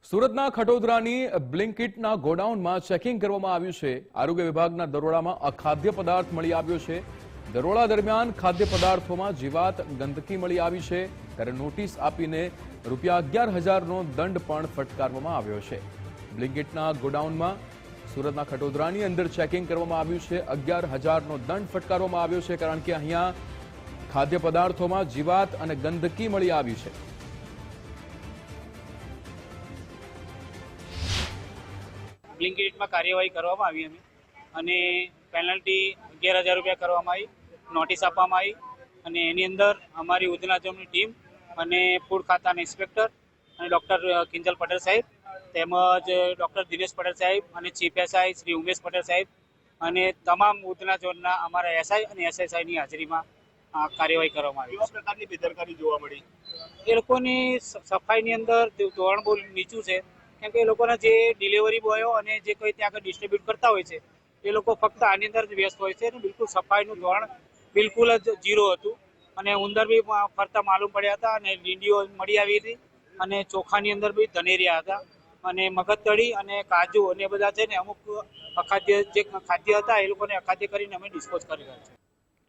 સુરતના ખટોદરાની બ્લિંકિટના ગોડાઉનમાં ચેકિંગ કરવામાં આવ્યું છે। આરોગ્ય વિભાગના દરોડામાં અખાદ્ય પદાર્થ મળી આવ્યો છે। દરોડા દરમિયાન ખાદ્ય પદાર્થોમાં જીવાત ગંદકી મળી આવી છે, ત્યારે નોટિસ આપીને ₹11,000નો દંડ પણ ફટકારવામાં આવ્યો છે। બ્લિંકિટના ગોડાઉનમાં સુરતના ખટોદરાની અંદર ચેકિંગ કરવામાં આવ્યું છે। 11,000નો દંડ ફટકારવામાં આવ્યો છે, કારણ કે અહીંયા ખાદ્ય પદાર્થોમાં જીવાત અને ગંદકી મળી આવી છે। બ્લિંકિટમાં કાર્યવાહી કરવામાં આવી અને પેનલ્ટી ₹11,000 કરવામાં આવી, નોટિસ આપવામાં આવી અને એની અંદર અમારી ઉધના ઝોનની ટીમ અને ફૂડ ખાતાના ઇન્સ્પેક્ટર અને ડૉક્ટર કિંજલ પટેલ સાહેબ તેમજ ડૉક્ટર દિનેશ પટેલ સાહેબ અને ચીફ એસઆઈ શ્રી ઉમેશ પટેલ સાહેબ અને તમામ ઉધના ઝોનના અમારા એસઆઈ અને એસએસઆઈની હાજરીમાં કાર્યવાહી કરવામાં આવી। કેવા પ્રકારની બેદરકારી જોવા મળી? એ લોકોની સફાઈની અંદર ધોરણ બહુ નીચું છે, કેમ કે એ લોકોના જે ડિલિવરી બોયો અને જે કોઈ ત્યાં આગળ ડિસ્ટ્રીબ્યુટ કરતા હોય છે એ લોકો ફક્ત આની અંદર જ વ્યસ્ત હોય છે અને બિલકુલ સફાઈનું ધોરણ બિલકુલ જ ઝીરો હતું અને ઉંદર બી ફરતા માલુમ પડ્યા હતા અને લીંડીઓ મળી આવી હતી અને ચોખાની અંદર બી ધનેરિયા હતા અને મગજતળી અને કાજુ અને બધા છે ને અમુક અખાદ્ય જે ખાદ્ય હતા એ લોકોને અખાદ્ય કરીને અમે ડિસ્પોઝ કરી રહ્યા છીએ।